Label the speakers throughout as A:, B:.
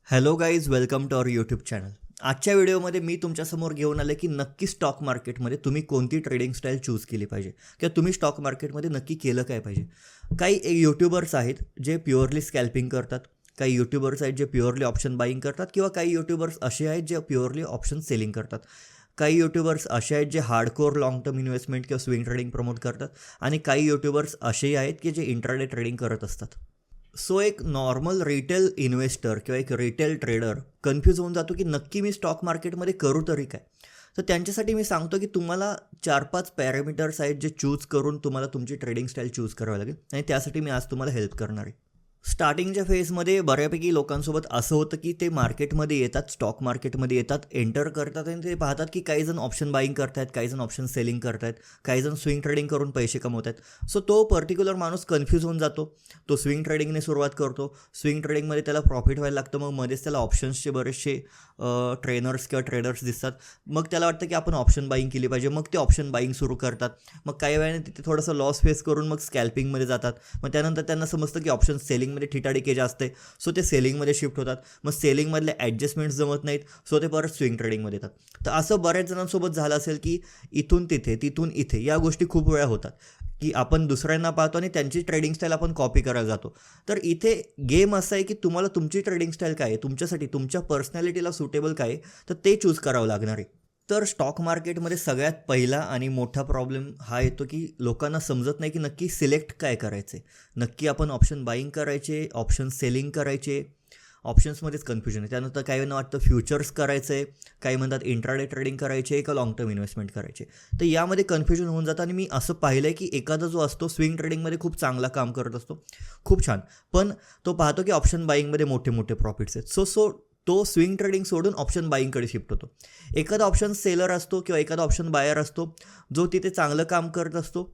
A: Hello guys, welcome to our YouTube channel. आजच्या व्हिडिओमध्ये मी तुमच्यासमोर घेऊन आले की नक्की स्टॉक मार्केटमध्ये तुम्ही कोणती ट्रेडिंग स्टाईल चूज केली पाहिजे किंवा तुम्ही स्टॉक मार्केटमध्ये नक्की केलं काय पाहिजे. काही यूट्यूबर्स आहेत जे प्युअरली स्कॅल्पिंग करतात, काही यूट्यूबर्स आहेत जे प्युअरली ऑप्शन बाईंग करतात किंवा काही यूट्यूबर्स असे आहेत जे प्युअरली ऑप्शन सेलिंग करतात. काही यूट्यूबर्स असे आहेत जे हार्डकोर लाँग टर्म इन्व्हेस्टमेंट किंवा स्विंग ट्रेडिंग प्रमोट करतात आणि काही यूट्यूबर्स असेही आहेत की जे इंट्राडे ट्रेडिंग करत असतात. सो एक नॉर्मल रिटेल इन्व्हेस्टर किंवा एक रिटेल ट्रेडर कन्फ्यूज होऊन जातो की नक्की मी स्टॉक मार्केटमध्ये करू तरी काय. तर त्यांच्यासाठी मी सांगतो की तुम्हाला 4-5 पॅरामीटर्स आहेत जे चूज करून तुम्हाला तुमची ट्रेडिंग स्टाईल चूज करावी लागेल आणि त्यासाठी मी आज तुम्हाला हेल्प करणार आहे. स्टार्टिंगच्या फेजमध्ये बऱ्यापैकी लोकांसोबत असं होतं की ते मार्केटमध्ये येतात, स्टॉक मार्केटमध्ये येतात, एंटर करतात आणि ते पाहतात की काही जण ऑप्शन बाईंग करतायत, काही जण ऑप्शन सेलिंग करतायत, काही जण स्विंग ट्रेडिंग करून पैसे कमवत आहेत. सो तो पर्टिक्युलर माणूस कन्फ्यूज होऊन जातो. तो स्विंग ट्रेडिंगने सुरुवात करतो. स्विंग ट्रेडिंगमध्ये त्याला प्रॉफिट व्हायला लागतं. मग मध्येच त्याला ऑप्शन्सचे बरेचसे ट्रेनर्स किंवा ट्रेडर्स दिसतात. मग त्याला वाटतं की आपण ऑप्शन बाईंग केली पाहिजे. मग ते ऑप्शन बाईंग सुरू करतात. मग काही वेळाने तिथे थोडंसं लॉस फेस करून मग स्कॅल्पिंगमध्ये जातात. मग त्यानंतर त्यांना समजतं की ऑप्शन सेलिंगमध्ये ठिटाडिके जास्त आहे. सो ते सेलिंगमध्ये शिफ्ट होतात. मग सेलिंगमधले ॲडजस्टमेंट्स जमत नाहीत. सो ते परत स्विंग ट्रेडिंगमध्ये येतात. तर असं बऱ्याच जणांसोबत झालं असेल की इथून तिथे, तिथून इथे या गोष्टी खूप वेळा होतात की आपण दुसऱ्यांना पाहतो आणि त्यांची ट्रेडिंग स्टाईल आपण कॉपी करायला जातो. तर इथे गेम असा आहे की तुम्हाला तुमची ट्रेडिंग स्टाईल काय आहे, तुमच्यासाठी तुमच्या पर्सनॅलिटीला सुटेबल काय आहे, तर ते चूज करावं लागणार आहे. तर स्टॉक मार्केटमध्ये सगळ्यात पहिला आणि मोठा प्रॉब्लेम हा येतो की लोकांना समजत नाही की नक्की सिलेक्ट काय करायचे. नक्की आपण ऑप्शन बाईंग करायचे, ऑप्शन सेलिंग करायचे, ऑप्शन्समध्येच कन्फ्युजन आहे. त्यानंतर काहींना वाटतं फ्युचर्स करायचं आहे, काही म्हणतात इंट्राडे ट्रेडिंग करायचे का लाँग टर्म इन्व्हेस्टमेंट करायचे. तर यामध्ये कन्फ्युजन होऊन जातं आणि मी असं पाहिलं आहे की एखादा जो असतो स्विंग ट्रेडिंगमध्ये खूप चांगला काम करत असतो, खूप छान, पण तो पाहतो की ऑप्शन बाईंगमध्ये मोठे मोठे प्रॉफिट्स आहेत. सो तो स्विंग ट्रेडिंग सोडून ऑप्शन बाईंगकडे शिफ्ट होतो. एखादा ऑप्शन सेलर असतो किंवा एखादा ऑप्शन बायर असतो जो तिथे चांगलं काम करत असतो,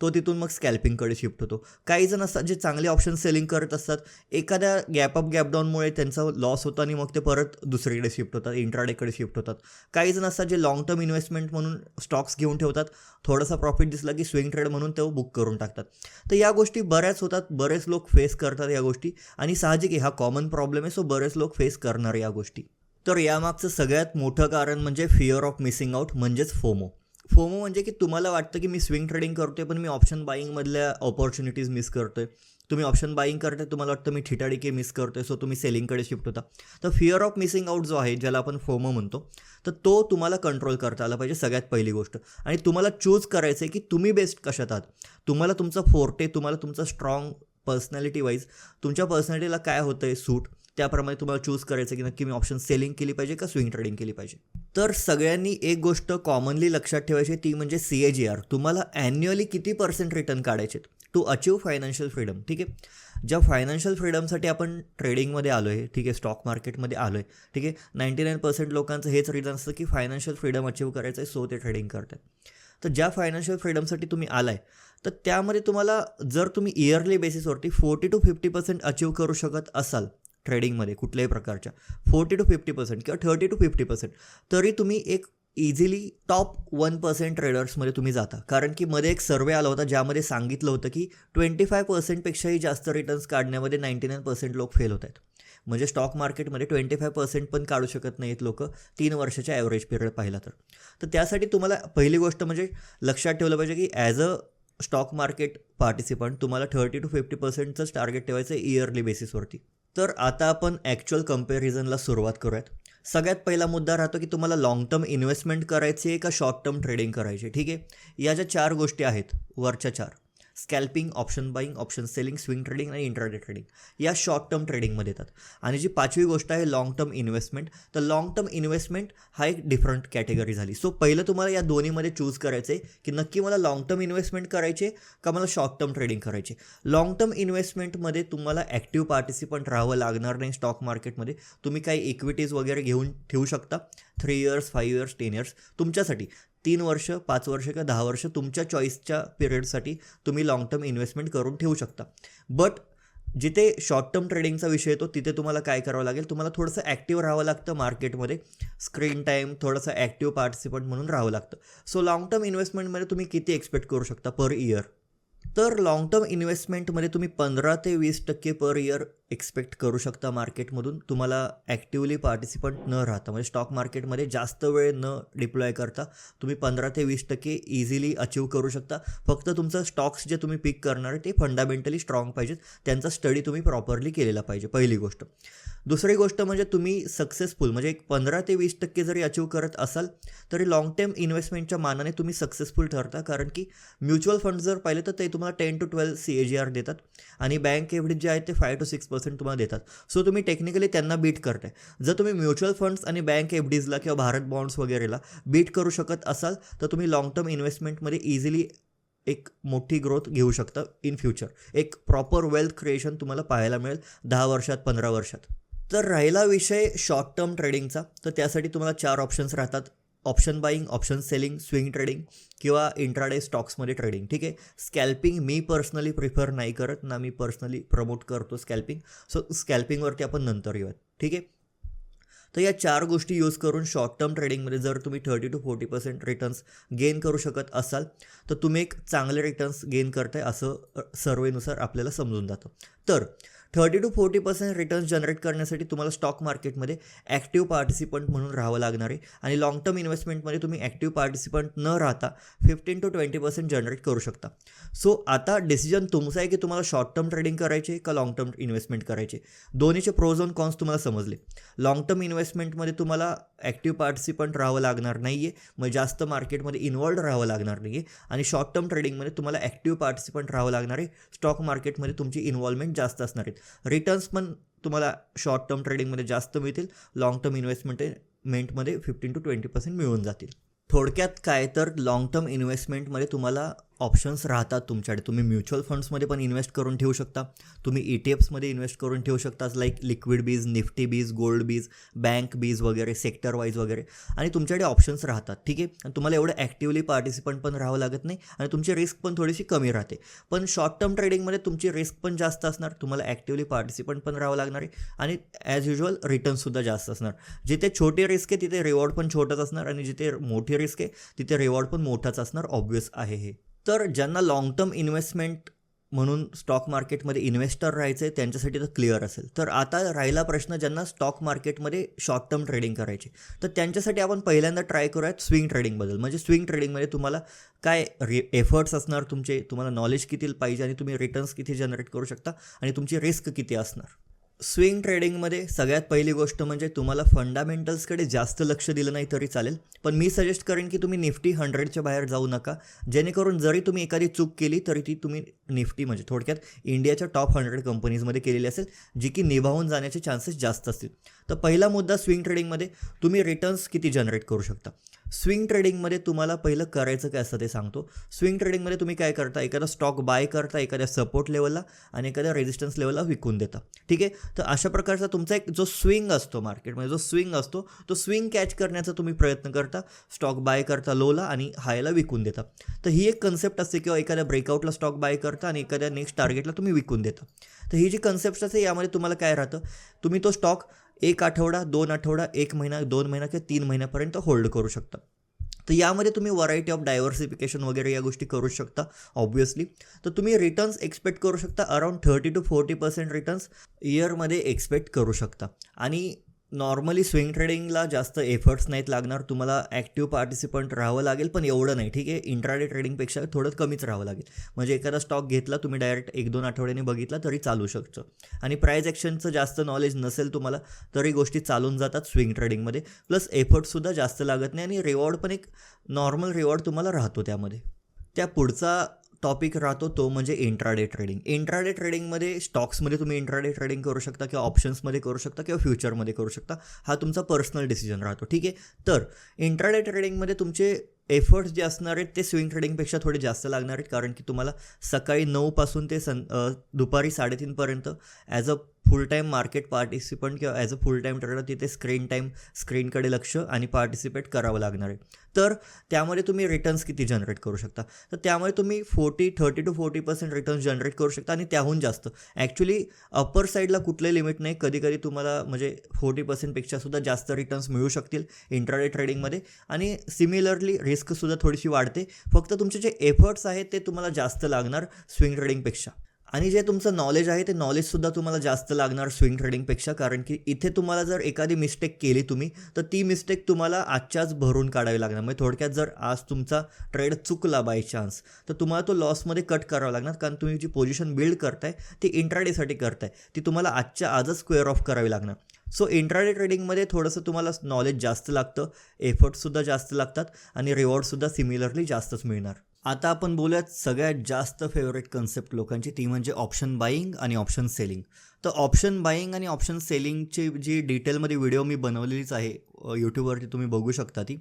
A: तो तिथून मग स्कॅल्पिंगकडे शिफ्ट होतो. काही जण असतात जे चांगले ऑप्शन सेलिंग करत असतात, एखाद्या गॅप डाऊनमुळे त्यांचा लॉस होतो आणि मग ते परत दुसरीकडे शिफ्ट होतात, इंट्राडेकडे शिफ्ट होतात. काही जण असतात जे लाँग टर्म इन्व्हेस्टमेंट म्हणून स्टॉक्स घेऊन ठेवतात, थोडासा प्रॉफिट दिसला की स्विंग ट्रेड म्हणून ते बुक करून टाकतात. तर या गोष्टी बऱ्याच होतात, बरेच लोक फेस करतात या गोष्टी आणि साहजिक आहे, हा कॉमन प्रॉब्लेम आहे. सो बरेच लोक फेस करणार या गोष्टी. तर यामागचं सगळ्यात मोठं कारण म्हणजे फिअर ऑफ मिसिंग आउट, म्हणजेच फोमो. फोमो म्हणजे की तुम्हाला वाटतं की मी स्विंग ट्रेडिंग करतोय पण मी ऑप्शन बाईंगमधल्या ऑपॉर्च्युनिटीज मिस करतोय. तुम्ही ऑप्शन बाईंग करताय, तुम्हाला वाटतं मी ठिटाडिके मिस करतोय, सो तुम्ही सेलिंगकडे शिफ्ट होता. तर फिअर ऑफ मिसिंग आउट जो आहे, ज्याला आपण फोमो म्हणतो, तर तो तुम्हाला कंट्रोल करता आला पाहिजे सगळ्यात पहिली गोष्ट. आणि तुम्हाला चूज करायचं आहे की तुम्ही बेस्ट कशात आहात. तुम्हाला तुमचा फोर्टे, तुम्हाला तुमचा स्ट्रॉंग पर्सनॅलिटी वाईज तुमच्या पर्सनॅलिटीला काय होतं आहे सूट, त्याप्रमाणे तुम्हाला चूज करायचं की नक्की मी ऑप्शन सेलिंग केली पाहिजे का स्विंग ट्रेडिंग केली पाहिजे. तर सगळ्यांनी एक गोष्ट कॉमनली लक्षात ठेवायची, ती म्हणजे CAGR. तुम्हाला ॲन्युअली किती % रिटर्न काढायचे टू अचीव फायनान्शियल फ्रीडम. ठीक आहे, ज्या फायनान्शियल फ्रीडमसाठी आपण ट्रेडिंगमध्ये आलो आहे, ठीक आहे, स्टॉक मार्केटमध्ये आलो आहे, ठीक आहे, 99% लोकांचं हेच रिझन असतं की फायनान्शियल फ्रीडम अचीव करायचं आहे, सो ते ट्रेडिंग करतात. तर ज्या फायनान्शियल फ्रीडमसाठी तुम्ही आलाय, तर त्यामध्ये तुम्हाला जर तुम्ही इयरली बेसिसवरती 40-50% अचीव करू शकत असाल ट्रेडिंगमध्ये कुठल्याही प्रकारच्या 40-50% किंवा 30-50%, तरी तुम्ही एक इझिली टॉप 1% ट्रेडर्समध्ये तुम्ही जाता. कारण की मध्ये एक सर्वे आला होता ज्यामध्ये सांगितलं होतं की 25%पेक्षाही जास्त रिटर्न्स काढण्यामध्ये 99% लोक फेल होत आहेत. म्हणजे स्टॉक मार्केटमध्ये 25% पण काढू शकत नाहीत लोक 3 वर्षाच्या ॲव्हरेज पिरियड पाहिला तर. तर त्यासाठी तुम्हाला पहिली गोष्ट म्हणजे लक्षात ठेवलं पाहिजे की as a stock market participant तुम्हाला 30-50%चंच टार्गेट ठेवायचं आहे इयरली बेसिसवरती. तर आता आपण ॲक्च्युअल कम्पॅरिझनला सुरुवात करूयात. सगळ्यात पहिला मुद्दा राहतो की तुम्हाला लाँग टर्म इन्व्हेस्टमेंट करायची आहे का शॉर्ट टर्म ट्रेडिंग करायची. ठीक आहे, या ज्या 4 गोष्टी आहेत, वरच्या 4, scalping, option buying, option selling, swing trading आणि इंट्राडे ट्रेडिंग, या शॉर्ट टर्म ट्रेडिंगमध्ये येतात. आणि जी 5वी गोष्ट आहे लाँग टर्म इन्व्हेस्टमेंट, तर लाँग टर्म इन्व्हेस्टमेंट हा एक डिफरंट कॅटेगरी झाली. सो पहिलं तुम्हाला या दोन्हीमध्ये चूज करायचं आहे की नक्की मला लाँग टर्म इन्व्हेस्टमेंट करायचे का मला शॉर्ट टर्म ट्रेडिंग करायचे. लाँग टर्म इन्व्हेस्टमेंटमध्ये तुम्हाला ॲक्टिव्ह पार्टिसिपंट राहावं लागणार नाही स्टॉक मार्केटमध्ये. तुम्ही काही इक्विटीज वगैरे घेऊन ठेवू शकता. 3 इयर्स, 5 इयर्स, 10 इयर्स तुमच्यासाठी, 3 वर्ष, 5 वर्ष किंवा 10 वर्ष तुमच्या चॉईसच्या पिरियडसाठी तुम्ही लाँग टर्म इन्व्हेस्टमेंट करून ठेवू शकता. बट जिथे शॉर्ट टर्म ट्रेडिंगचा विषय येतो तिथे तुम्हाला काय करावं लागेल, तुम्हाला थोडंसं ॲक्टिव्ह राहावं लागतं मार्केटमध्ये. स्क्रीन टाईम, थोडंसं ॲक्टिव्ह पार्टिसिपंट म्हणून राहावं लागतं. सो लाँग टर्म इन्व्हेस्टमेंटमध्ये तुम्ही किती एक्सपेक्ट करू शकता पर इयर. तर लाँग टर्म इन्व्हेस्टमेंटमध्ये तुम्ही 15 ते 20% पर इयर एक्सपेक्ट करू शकता मार्केटमधून, तुम्हाला ॲक्टिवली पार्टिसिपंट न राहता म्हणजे स्टॉक मार्केटमध्ये जास्त वेळ न डिप्लॉय करता तुम्ही 15 ते 20% इझिली अचीव करू शकता. फक्त तुमचं स्टॉक्स जे तुम्ही पिक करणार आहे ते फंडामेंटली स्ट्रॉंग पाहिजेत, त्यांचा स्टडी तुम्ही प्रॉपरली केलेला पाहिजे, पहिली गोष्ट. दुसरी गोष्ट म्हणजे तुम्ही सक्सेसफुल म्हणजे एक 15 ते 20% जरी अचीव करत असाल तरी लाँग टर्म इन्व्हेस्टमेंटच्या मानाने तुम्ही सक्सेसफुल ठरता, कारण की म्युच्युअल फंड जर पाहिले तर ते तुम्हाला 10 to 12 CAGR देतात आणि बँक एव्हरेज जे आहे ते 5 to 6% तुम्हाला देतात. सो तुम्ही टेक्निकली त्यांना बीट करताय. जर तुम्ही म्युच्युअल फंड्स आणि बँक एफडीजला किंवा भारत बॉन्ड्स वगैरेला बीट करू शकत असाल तर तुम्ही लाँग टर्म इन्व्हेस्टमेंटमध्ये इझिली एक मोठी ग्रोथ घेऊ शकता इन फ्युचर. एक प्रॉपर वेल्थ क्रिएशन तुम्हाला पाहायला मिळेल 10 वर्षात 15 वर्षात. तर राहिला विषय शॉर्ट टर्म ट्रेडिंगचा, तर त्यासाठी तुम्हाला 4 ऑप्शन्स राहतात. Option buying, option selling, swing trading किंवा इंट्राडे स्टॉक्समध्ये ट्रेडिंग. ठीक आहे. स्कॅल्पिंग मी पर्सनली प्रिफर नाही करत, ना मी पर्सनली प्रमोट करतो स्कॅल्पिंग. सो स्कॅल्पिंगवरती आपण नंतर येऊयात. ठीक आहे. तर या 4 गोष्टी यूज करून शॉर्ट टर्म ट्रेडिंगमध्ये जर तुम्ही 30 to 40% रिटर्न्स गेन करू शकत असाल तर तुम्ही एक चांगले रिटर्न्स गेन करताय असं सर्वेनुसार आपल्याला समजून जातं. तर 30 to 40% रिटर्न्स जनरेट करण्यासाठी तुम्हाला स्टॉक मार्केटमध्ये ॲक्टिव्ह पार्टिसिपंट म्हणून राहावं लागणार आहे आणि लाँग टर्म इन्व्हेस्टमेंटमध्ये तुम्ही ॲक्टिव्ह पार्टिसिपंट न राहता 15 to 20% जनरेट करू शकता. सो आता डिसिजन तुमचा आहे की तुम्हाला शॉर्ट टर्म ट्रेडिंग करायचे का लाँग टर्म इन्व्हेस्टमेंट करायचे. दोन्हीचे प्रोज अँड कॉन्स तुम्हाला समजले. लाँग टर्म इन्व्हेस्टमेंटमध्ये तुम्हाला ॲक्टिव्ह पार्टिसिपंट राहावं लागणार नाही आहे, मग जास्त मार्केटमध्ये इन्वॉल्ड राहावं लागणार नाही आहे. आणि शॉर्ट टर्म ट्रेडिंगमध्ये तुम्हाला ॲक्टिव्ह पार्टिसिपंट राहावं लागणार आहे, स्टॉक मार्केटमध्ये तुमची इन्व्हॉल्वमेंट जास्त असणार आहे. रिटर्न्स पण तुम्हाला शॉर्ट टर्म ट्रेडिंगमध्ये जास्त मिळतील, लाँग टर्म इन्व्हेस्टमेंटमध्ये 15 to 20% मिळून जातील. थोडक्यात काय तर लाँग टर्म इन्व्हेस्टमेंटमध्ये तुम्हाला ऑप्शन्स राहतात तुमच्याकडे. तुम्ही म्युच्युअल फंड्समध्ये पण इन्व्हेस्ट करून ठेवू शकता, तुम्ही ETFsमध्ये इन्व्हेस्ट करून ठेवू शकता, लाईक लिक्विड बीज, निफ्टी बीज, गोल्ड बीज, बँक बीज वगैरे, सेक्टर वाईज वगैरे, आणि तुमच्याकडे ऑप्शन्स राहतात. ठीक आहे. आणि तुम्हाला एवढं ॲक्टिव्हली पार्टिसिपंट पण राहावं लागत नाही आणि तुमची रिस्क पण थोडीशी कमी राहते. पण शॉर्ट टर्म ट्रेडिंगमध्ये तुमची रिस्क पण जास्त असणार, तुम्हाला ॲक्टिव्हली पार्टिसिपंट पण राहावं लागणार आहे आणि ॲज युजल रिटर्न्ससुद्धा जास्त असणार. जिथे छोटी रिस्क आहे तिथे रिवॉर्ड पण छोटंच असणार आणि जिथे मोठी रिस्क आहे तिथे रिवॉर्ड पण मोठाच असणार. ऑब्व्हियस आहे हे. तर ज्यांना लाँग टर्म इन्व्हेस्टमेंट म्हणून स्टॉक मार्केटमध्ये इन्व्हेस्टर राहायचं आहे त्यांच्यासाठी तर क्लिअर असेल. तर आता राहिला प्रश्न ज्यांना स्टॉक मार्केटमध्ये शॉर्ट टर्म ट्रेडिंग करायची, तर त्यांच्यासाठी आपण पहिल्यांदा ट्राय करूयात स्विंग ट्रेडिंगबद्दल. म्हणजे स्विंग ट्रेडिंगमध्ये तुम्हाला काय एफर्ट्स असणार तुमचे, तुम्हाला नॉलेज किती पाहिजे आणि तुम्ही रिटर्न्स किती जनरेट करू शकता आणि तुमची रिस्क किती असणार. स्विंग ट्रेडिंगमध्ये सगळ्यात पहिली गोष्ट म्हणजे तुम्हाला फंडामेंटल्सकडे जास्त लक्ष दिलं नाही तरी चालेल, पण मी सजेस्ट करेन की तुम्ही निफ्टी 100च्या बाहेर जाऊ नका, जेणेकरून जरी तुम्ही एखादी चूक केली तरी ती तुम्ही निफ्टी म्हणजे थोडक्यात इंडियाच्या टॉप 100 कंपनीजमध्ये केलेली असेल, जी की निभावून जाण्याचे चान्सेस जास्त असतील. तर पहिला मुद्दा स्विंग ट्रेडिंगमध्ये तुम्ही रिटर्न्स किती जनरेट करू शकता. स्विंग ट्रेडिंगमध्ये तुम्हाला पहिलं करायचं काय असतं ते सांगतो. स्विंग ट्रेडिंगमध्ये तुम्ही काय करता, एखादा स्टॉक बाय करता एखाद्या सपोर्ट लेवलला आणि एखाद्या रेजिस्टन्स लेवलला विकून देता. ठीक आहे. तर अशा प्रकारचा तुमचा एक जो स्विंग असतो मार्केटमध्ये, जो स्विंग असतो तो स्विंग कॅच करण्याचा तुम्ही प्रयत्न करता. स्टॉक बाय करता लोला आणि हायला विकून देता. तर ही एक कन्सेप्ट असते, किंवा एखाद्या ब्रेकआउटला स्टॉक बाय करता आणि एखाद्या नेक्स्ट टार्गेटला तुम्ही विकून देता. तर ही जी कन्सेप्ट असते यामध्ये तुम्हाला काय राहतं, तुम्ही तो स्टॉक 1 आठवडा, 2 आठवडा, 1 महिना, 2 महिना किंवा 3 महिन्यापर्यंत होल्ड करू शकता. तर यामध्ये तुम्ही व्हरायटी ऑफ डायव्हर्सिफिकेशन वगैरे या गोष्टी करू शकता ऑब्व्हियसली. तर तुम्ही रिटर्न्स एक्सपेक्ट करू शकता अराउंड 30 to 40% रिटर्न्स इयरमध्ये एक्सपेक्ट करू शकता. आणि नॉर्मली स्विंग ट्रेडिंगला जास्त एफर्ट्स नाहीत लागणार, तुम्हाला ॲक्टिव्ह पार्टिसिपंट राहावं लागेल, पण एवढं नाही. ठीक आहे. इंट्राडे ट्रेडिंगपेक्षा थोडं कमीच राहावं लागेल. म्हणजे एखादा स्टॉक घेतला तुम्ही डायरेक्ट 1-2 आठवड्याने बघितला तरी चालू शकतं. आणि प्राईज ॲक्शनचं जास्त नॉलेज नसेल तुम्हाला तरी गोष्टी चालून जातात स्विंग ट्रेडिंगमध्ये. प्लस एफर्टसुद्धा जास्त लागत नाही आणि रिवॉर्ड पण एक नॉर्मल रिवॉर्ड तुम्हाला राहतो त्यामध्ये. त्या पुढचा टॉपिक राहतो तो म्हणजे इंट्राडे ट्रेडिंग. इंट्राडे ट्रेडिंगमध्ये स्टॉक्समध्ये तुम्ही इंट्राडे ट्रेडिंग करू शकता किंवा ऑप्शन्समध्ये करू शकता किंवा फ्युचरमध्ये करू शकता. हा तुमचा पर्सनल डिसिजन राहतो. ठीक आहे. तर इंट्राडे ट्रेडिंगमध्ये तुमचे एफर्ट्स जे असणार आहेत ते स्विंग ट्रेडिंगपेक्षा थोडे जास्त लागणार आहेत, कारण की तुम्हाला सकाळी 9 पासून ते दुपारी 3:30 पर्यंत as a full time market participant किंवा as a full time trader तिथे स्क्रीनकडे लक्ष आणि पार्टिसिपेट करावं लागणार आहे. तर त्यामध्ये तुम्ही रिटर्न्स किती जनरेट करू शकता, तर त्यामुळे तुम्ही 30 to 40% रिटर्न्स जनरेट करू शकता आणि त्याहून जास्त. ॲक्च्युली अप्पर साईडला कुठले लिमिट नाही, कधी तुम्हाला म्हणजे 40%पेक्षा सुद्धा जास्त रिटर्न्स मिळू शकतील इंट्राडे ट्रेडिंगमध्ये. आणि सिमिलरली रिस्कसुद्धा थोडीशी वाढते, फक्त तुमचे जे एफर्ट्स आहेत ते तुम्हाला जास्त लागणार स्विंग ट्रेडिंगपेक्षा. आणि जे तुमचं नॉलेज आहे ते नॉलेजसुद्धा तुम्हाला जास्त लागणार स्विंग ट्रेडिंगपेक्षा, कारण की इथे तुम्हाला जर एखादी मिस्टेक केली तुम्ही, तर ती मिस्टेक तुम्हाला आजच्याच भरून काढावी लागणार. म्हणजे थोडक्यात जर आज तुमचा ट्रेड चुकला बाय चान्स, तर तुम्हाला तो लॉसमध्ये कट करावा लागणार, कारण तुम्ही जी पोझिशन बिल्ड करताय ती इंट्राडेसाठी करताय, ती तुम्हाला आजच्या आजच स्क्वेअर ऑफ करावी लागणार. सो इंट्राडे ट्रेडिंगमध्ये थोडंसं तुम्हाला नॉलेज जास्त लागतं, एफर्टसुद्धा जास्त लागतात आणि रिवॉर्डसुद्धा सिमिलरली जास्तच मिळणार. आता आपण बोलूयात सगळ्यात जास्त फेवरेट कन्सेप्ट लोकांची, ती म्हणजे ऑप्शन बाईंग आणि ऑप्शन सेलिंग. तर ऑप्शन बाईंग आणि ऑप्शन सेलिंगची जी डिटेलमध्ये व्हिडिओ मी बनवलेलीच आहे, यूट्यूबवरती तुम्ही बघू शकता ती.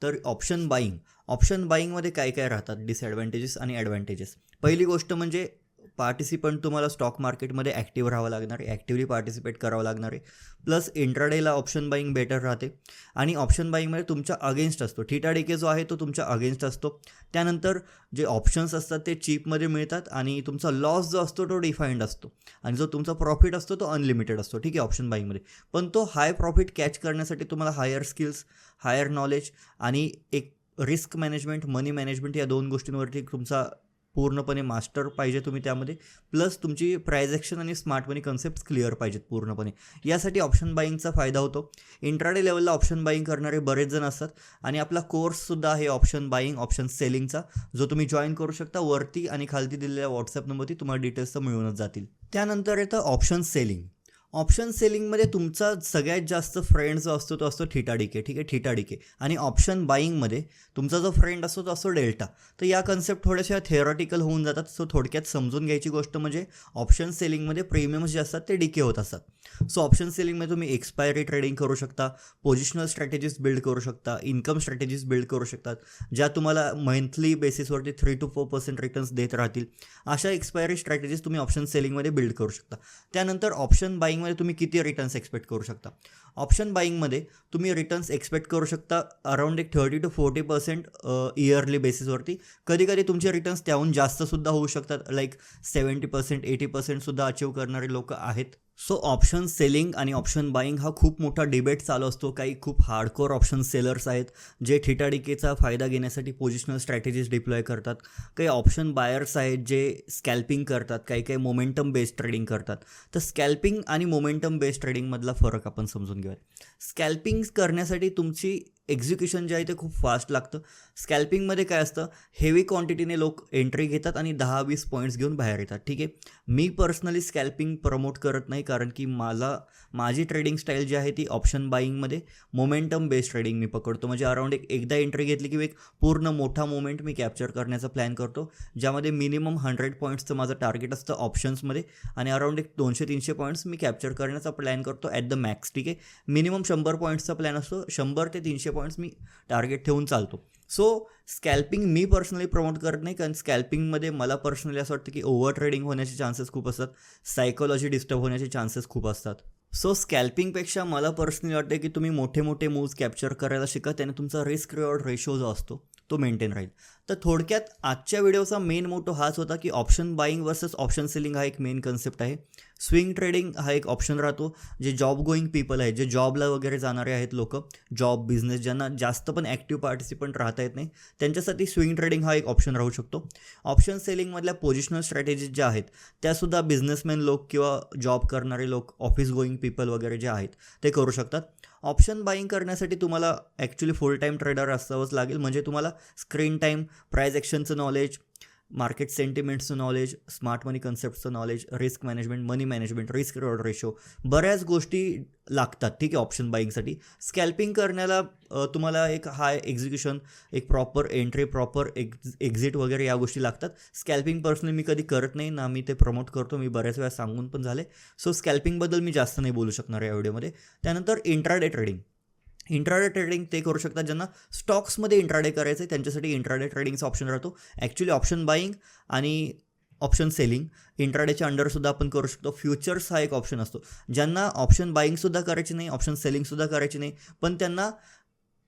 A: तर ऑप्शन बाईंगमध्ये काय काय राहतात डिसॲडव्हान्टेजेस आणि ॲडव्हान्टेजेस. पहिली गोष्ट म्हणजे पार्टिसिपंट तुम्हाला स्टॉक मार्केटमध्ये ॲक्टिव्ह राहावं लागणार आहे, ॲक्टिव्हली पार्टिसिपेट करावं लागणार आहे. प्लस इंट्राडेला ऑप्शन बाईंग बेटर राहते आणि ऑप्शन बाईंगमध्ये तुमच्या अगेन्स्ट असतो. थीटा डीके जो आहे तो तुमच्या अगेन्स्ट असतो. त्यानंतर जे ऑप्शन्स असतात ते चीपमध्ये मिळतात आणि तुमचा लॉस जो असतो तो डिफाईंड असतो आणि जो तुमचा प्रॉफिट असतो तो अनलिमिटेड असतो. ठीक आहे, ऑप्शन बाईंगमध्ये. पण तो हाय प्रॉफिट कॅच करण्यासाठी तुम्हाला हायर स्किल्स, हायर नॉलेज आणि एक रिस्क मॅनेजमेंट, मनी मॅनेजमेंट या दोन गोष्टींवरती तुमचा पूर्णपणे मास्टर पाहिजे तुम्ही त्यामध्ये. प्लस तुमची प्राइस ॲक्शन आणि स्मार्ट मनी कन्सेप्ट क्लिअर पाहिजेत पूर्णपणे. यासाठी ऑप्शन बाईंगचा फायदा होतो. इंट्राडे लेवलला ऑप्शन बाईंग करणारे बरेच जण असतात आणि आपला कोर्ससुद्धा आहे ऑप्शन बाईंग, ऑप्शन सेलिंगचा, जो तुम्ही जॉईन करू शकता. वरती आणि खालती दिलेल्या व्हॉट्सअप नंबरती तुम्हाला डिटेल्स तर मिळूनच जातील. त्यानंतर येतं ऑप्शन सेलिंग. ऑप्शन सेलिंगमध्ये तुमचा सगळ्यात जास्त फ्रेंड जो असतो तो असतो थीटा डीके. ठीक आहे, थीटा डीके. आणि ऑप्शन बाईंगमध्ये तुमचा जो फ्रेंड असतो तो असतो डेल्टा. तर या कन्सेप्ट थोड्याशा थेरॉटिकल होऊन जातात. सो थोडक्यात समजून घ्यायची गोष्ट म्हणजे ऑप्शन सेलिंगमध्ये प्रीमियम्स जे असतात ते डीके होत असतात. सो ऑप्शन सेलिंगमध्ये तुम्ही एक्सपायरी ट्रेडिंग करू शकता, पोझिशनल स्ट्रॅटेजीज बिल्ड करू शकता, इन्कम स्ट्रॅटेजीज बिल्ड करू शकतात, ज्या तुम्हाला मंथली बेसिसवरती 3 to 4% रिटर्न्स देत राहतील. अशा एक्सपायरी स्ट्रॅटेजीज तुम्ही ऑप्शन सेलिंगमध्ये बिल्ड करू शकता. त्यानंतर ऑप्शन बाईंगमध्ये तुम्ही किती रिटर्न्स एक्सपेक्ट करू शकता. ऑप्शन बाईंगमध्ये तुम्ही रिटर्न्स एक्सपेक्ट करू शकता अराउंड एक 30 to 40% इयरली बेसिसवरती. कधी कधी तुमचे रिटर्न्स त्याहून जास्तसुद्धा होऊ शकतात, लाईक 70%, 80% सुद्धा अचीव करणारे लोक आहेत. सो ऑप्शन सेलिंग आणि ऑप्शन बाईंग हा खूप मोठा डिबेट चालू असतो. काही खूप हार्डकोर ऑप्शन सेलर्स आहेत जे थीटा डीकेचा फायदा घेण्यासाठी पोझिशनल स्ट्रॅटेजीज डिप्लॉय करतात. काही ऑप्शन बायर्स आहेत जे स्कॅल्पिंग करतात, काही मोमेंटम बेस्ड ट्रेडिंग करतात. तर स्कॅल्पिंग आणि मोमेंटम बेस्ड ट्रेडिंगमधला फरक आपण समजून घेऊयात. स्कॅल्पिंग करण्यासाठी तुमची एक्झिक्युशन जे आहे ते खूप फास्ट लागतं. स्कॅल्पिंगमध्ये काय असतं, हेवी क्वांटिटीने लोक एंट्री घेतात आणि 10-20 पॉईंट्स घेऊन बाहेर येतात. ठीक आहे, मी पर्सनली स्कॅल्पिंग प्रमोट करत नाही, कारण की माझी ट्रेडिंग स्टाईल जी आहे ती ऑप्शन बाईंगमध्ये मोमेंटम बेस्ड ट्रेडिंग मी पकडतो. म्हणजे अराउंड एकदा एंट्री घेतली की एक पूर्ण मोठा मोमेंट मी कॅप्चर करण्याचा प्लॅन करतो, ज्यामध्ये मिनिमम 100 पॉईंट्सचं माझं टार्गेट असतं ऑप्शन्समध्ये आणि अराउंड एक 200-300 पॉईंट्स मी कॅप्चर करण्याचा प्लॅन करतो ॲट द मॅक्स. ठीक आहे, मिनिमम 100 पॉईंट्सचा प्लॅन असतो, 100 ते 300 पॉईंट्स मी टार्गेट ठेवून चालतो. सो स्कॅल्पिंग मी पर्सनली प्रमोट करत नाही, कारण स्कॅल्पिंगमध्ये मला पर्सनली असं वाटतं की ओव्हर ट्रेडिंग होण्याचे चान्सेस खूप असतात, सायकोलॉजी डिस्टर्ब होण्याचे चान्सेस खूप असतात. सो स्कॅल्पिंगपेक्षा मला पर्सनली वाटतं की तुम्ही मोठे मोठे मूव्ज कॅप्चर करायला शिका, त्याने तुमचा रिस्क रिवॉर्ड रेशो जो असतो तो मेंटेन राहील. तर थोडक्यात आजच्या व्हिडिओचा मेन मोटो हाच होता की option buying versus option selling हा एक मेन कन्सेप्ट आहे. स्विंग ट्रेडिंग हा एक ऑप्शन राहतो. जे जॉब गोईंग पीपल आहेत, जे जॉबला वगैरे जाणारे आहेत लोक, जॉब बिझनेस ज्यांना जास्त पण ॲक्टिव्ह पार्टिसिपंट राहता येत नाही, त्यांच्यासाठी स्विंग ट्रेडिंग हा एक ऑप्शन राहू शकतो. ऑप्शन सेलिंगमधल्या पोझिशनल स्ट्रॅटेजीज ज्या आहेत त्यासुद्धा बिझनेसमॅन लोक किंवा जॉब करणारे लोक, ऑफिस गोईंग पीपल वगैरे जे आहेत ते करू शकतात. ऑप्शन बाईंग करण्यासाठी तुम्हाला ॲक्च्युली फुल टाईम ट्रेडर असावंच लागेल. म्हणजे तुम्हाला स्क्रीन टाईम, प्राइस ॲक्शनचं नॉलेज, मार्केट सेंटिमेंट्सचं नॉलेज, स्मार्ट मनी कन्सेप्टचं knowledge, risk management, money management, risk reward ratio, बऱ्याच गोष्टी लागतात. ठीक आहे, ऑप्शन बाईंगसाठी. स्कॅल्पिंग करण्याला तुम्हाला एक हाय एक्झिक्युशन, एक प्रॉपर एंट्री, प्रॉपर एक्झिट वगैरे या गोष्टी लागतात. स्कॅल्पिंग पर्सनली मी कधी करत नाही ना, मी ते प्रमोट करतो, मी बऱ्याच वेळा सांगून पण झाले. सो स्कॅल्पिंगबद्दल मी जास्त नाही बोलू शकणार या व्हिडिओमध्ये. त्यानंतर इंट्राडे ट्रेडिंग ते करू शकतात ज्यांना स्टॉक्समध्ये इंट्राडे करायचं आहे, त्यांच्यासाठी इंट्राडे ट्रेडिंगचा ऑप्शन राहतो. ॲक्च्युली ऑप्शन बाईंग आणि ऑप्शन सेलिंग इंट्राडेच्या अंडरसुद्धा आपण करू शकतो. फ्युचर्स हा एक ऑप्शन असतो. ज्यांना ऑप्शन बाईंगसुद्धा करायची नाही, ऑप्शन सेलिंगसुद्धा करायची नाही, पण त्यांना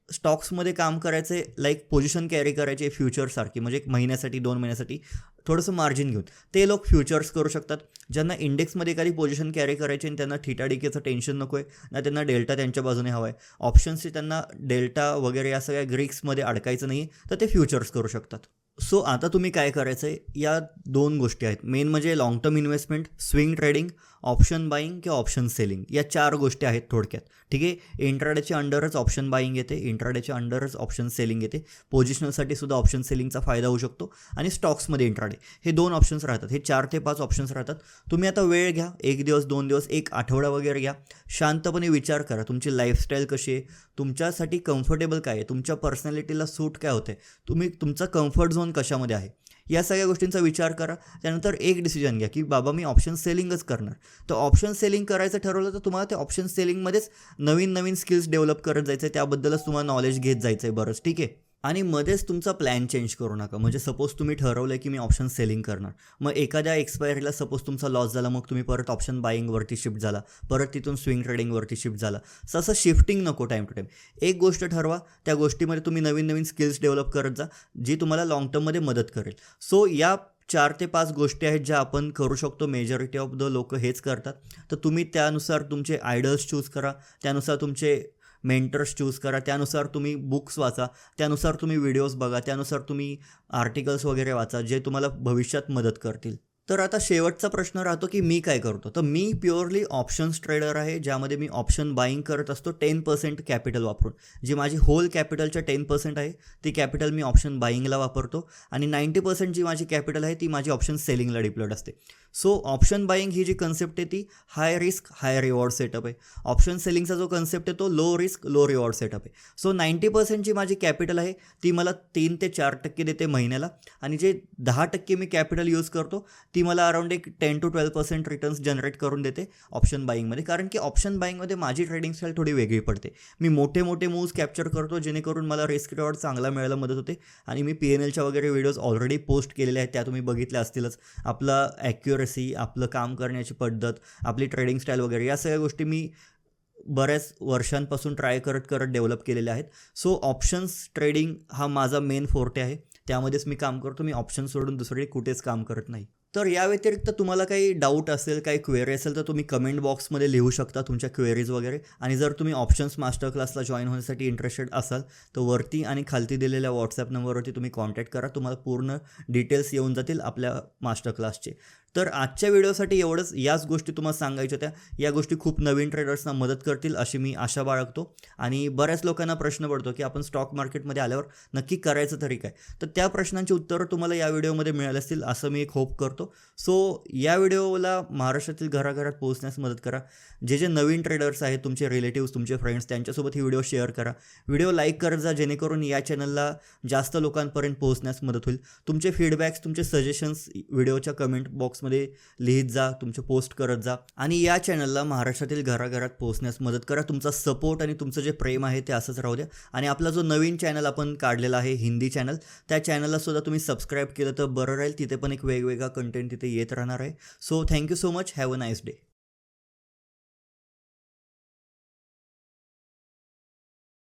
A: स्टॉक्समध्ये काम करायचे, लाईक पोझिशन कॅरी करायचे फ्युचर्ससारखी, म्हणजे 1 महिन्यासाठी 2 महिन्यासाठी थोडंसं मार्जिन घेऊन, ते लोक फ्युचर्स करू शकतात. ज्यांना इंडेक्समध्ये एखादी पोझिशन कॅरी करायची आणि त्यांना थीटा डीकेचं टेन्शन नको आहे ना, त्यांना डेल्टा त्यांच्या बाजूने हवा आहे, ऑप्शन्सचे त्यांना डेल्टा वगैरे या सगळ्या ग्रीक्समध्ये अडकायचं नाही, तर ते फ्युचर्स करू शकतात. सो आता तुम्ही काय करायचं आहे, या 2 गोष्टी आहेत. मेन म्हणजे long term investment, swing trading, option buying किंवा ऑप्शन सेलिंग, या 4 गोष्टी आहेत थोडक्यात. ठीक आहे. इंट्राडेच्या अंडरच ऑप्शन बाईंग येते, इंट्राडेच्या अंडरच ऑप्शन सेलिंग येते. पोझिशनलसाठी सुद्धा ऑप्शन सेलिंगचा फायदा होऊ शकतो आणि स्टॉक्समध्ये इंट्राडे, हे 2 ऑप्शन्स राहतात. हे 4 ते 5 ऑप्शन्स राहतात. तुम्ही आता वेळ घ्या, 1 दिवस, 2 दिवस, 1 आठवडा वगैरे घ्या. शांतपणे विचार करा, तुमची लाईफस्टाईल कशी आहे, तुमच्यासाठी कम्फर्टेबल काय आहे, तुमच्या पर्सनॅलिटीला सूट काय होते, तुम्ही तुमचा कम्फर्ट झोन कशामध्ये आहे, या सगळ्या गोष्टींचा विचार करा. त्यानंतर एक डिसिजन घ्या की बाबा मी ऑप्शन सेलिंगच करणार. तर ऑप्शन सेलिंग करायचं ठरवलं तर तुम्हाला त्या ऑप्शन सेलिंगमध्येच नवीन नवीन स्किल्स डेव्हलप करत जायचं आहे, त्याबद्दलच तुम्हाला नॉलेज घेत जायचं आहे बरंच. ठीक आहे. आणि मध्येच तुमचा प्लॅन चेंज करू नका. म्हणजे सपोज तुम्ही ठरवलं की मी ऑप्शन सेलिंग करणार, मग एखाद्या एक्सपायरीला सपोज तुमचा लॉस झाला, मग तुम्ही परत ऑप्शन बाईंगवरती शिफ्ट झाला, परत तिथून स्विंग ट्रेडिंगवरती शिफ्ट झाला. असं शिफ्टिंग नको टाईम टू टाईम. एक गोष्ट ठरवा, त्या गोष्टीमध्ये तुम्ही नवीन नवीन स्किल्स डेव्हलप करत जा, जी तुम्हाला लाँग टर्ममध्ये मदत करेल. सो या 4 ते 5 गोष्टी आहेत ज्या आपण करू शकतो. मेजॉरिटी ऑफ द लोक हेच करतात. तर तुम्ही त्यानुसार तुमचे आयडल्स चूज करा, त्यानुसार तुमचे मेंटर्स चूज करा, त्यानुसार तुम्ही बुक्स वाचा, त्यानुसार तुम्ही व्हिडिओज बघा, त्यानुसार तुम्ही आर्टिकल्स वगैरे वाचा, जे तुम्हाला भविष्यात मदत करतील. तर आता शेवटचा प्रश्न राहतो की मी काय करतो. तर मी प्युअरली ऑप्शन्स ट्रेडर आहे, ज्यामध्ये मी ऑप्शन बाईंग करत असतो 10% कॅपिटल वापरून. जी माझी होल कॅपिटलच्या 10% आहे, ती कॅपिटल मी ऑप्शन बाईंगला वापरतो आणि 90% जी माझी कॅपिटल आहे ती माझी ऑप्शन सेलिंगला डिप्लॉयड असते. सो ऑप्शन बाईंग ही जी कन्सेप्ट आहे ती हाय रिस्क हाय रिवॉर्ड सेटअप आहे. ऑप्शन सेलिंगचा जो कन्सेप्ट आहे तो low risk low reward setup आहे. सो 90% जी माझी कॅपिटल आहे ती मला 3 ते 4% देते महिन्याला, आणि जे 10% मी कॅपिटल यूज करतो ती मला अराउंड एक 10 to 12% रिटर्न्स जनरेट करून देते ऑप्शन बाईंगमध्ये. कारण की ऑप्शन बाईंगमध्ये माझी ट्रेडिंग स्टाईल थोडी वेगळी पडते. मी मोठे मोठे मूव्ज कॅप्चर करतो, जेणेकरून मला रिस्क रिवॉर्ड चांगला मिळायला मदत होते. आणि मी PNLच्या वगैरे व्हिडिओज ऑलरेडी पोस्ट केलेले आहेत, त्या तुम्ही बघितल्या असतीलच. आपला ॲक्युरसी, आपलं काम करण्याची पद्धत, आपली ट्रेडिंग स्टाईल वगैरे, या सगळ्या गोष्टी मी बऱ्याच वर्षांपासून ट्राय करत करत डेव्हलप केलेले आहेत. सो ऑप्शन्स ट्रेडिंग हा माझा मेन फोर्टे आहे, त्यामध्येच मी काम करतो. मी ऑप्शन सोडून दुसरीकडे कुठेच काम करत नाही. तर या व्यतिरिक्त तुम्हाला काही डाऊट असेल, काही क्वेरी असेल, तर तुम्ही कमेंट बॉक्समध्ये लिहू शकता तुमच्या क्वेरीज वगैरे. आणि जर तुम्ही ऑप्शन्स मास्टर क्लासला जॉईन होण्यासाठी इंटरेस्टेड असाल तर वरती आणि खालती दिलेल्या व्हॉट्सॲप नंबरवरती तुम्ही कॉन्टॅक्ट करा. तुम्हाला पूर्ण डिटेल्स येऊन जातील आपल्या मास्टर क्लासचे. तर आजच्या व्हिडिओसाठी एवढंच. याच गोष्टी तुम्हाला सांगायच्या होत्या. या गोष्टी खूप नवीन ट्रेडर्सना मदत करतील अशी मी आशा बाळगतो. आणि बऱ्याच लोकांना प्रश्न पडतो की आपण स्टॉक मार्केटमध्ये आल्यावर नक्की करायचं तरी काय. तर त्या प्रश्नांची उत्तरं तुम्हाला या व्हिडिओमध्ये मिळाली असतील असं मी एक होप करतो. सो या व्हिडिओला महाराष्ट्रातील घराघरात पोहोचण्यास मदत करा. जे नवीन ट्रेडर्स आहेत, तुमचे रिलेटिव्स, तुमचे फ्रेंड्स, त्यांच्यासोबत ही व्हिडिओ शेअर करा. व्हिडिओ लाईक करत जा, जेणेकरून या चॅनलला जास्त लोकांपर्यंत पोहोचण्यास मदत होईल. तुमचे फीडबॅक्स, तुमचे सजेशन्स व्हिडिओच्या कमेंट बॉक्समध्ये लिहित जा, तुमचे पोस्ट करत जा. आणि या चॅनलला महाराष्ट्रातील घराघरात पोहोचण्यास मदत करा. तुमचा सपोर्ट आणि तुमचं जे प्रेम आहे ते असंच राहू द्या. आणि आपला जो नवीन चॅनल आपण काढलेला आहे, हिंदी चॅनल, त्या चॅनलला सुद्धा तुम्ही सबस्क्राईब केलं तर बरं राहील. तिथे पण एक वेगवेगळा कंटेंट तिथे येत राहणार आहे. So thank you so much. Have a nice day.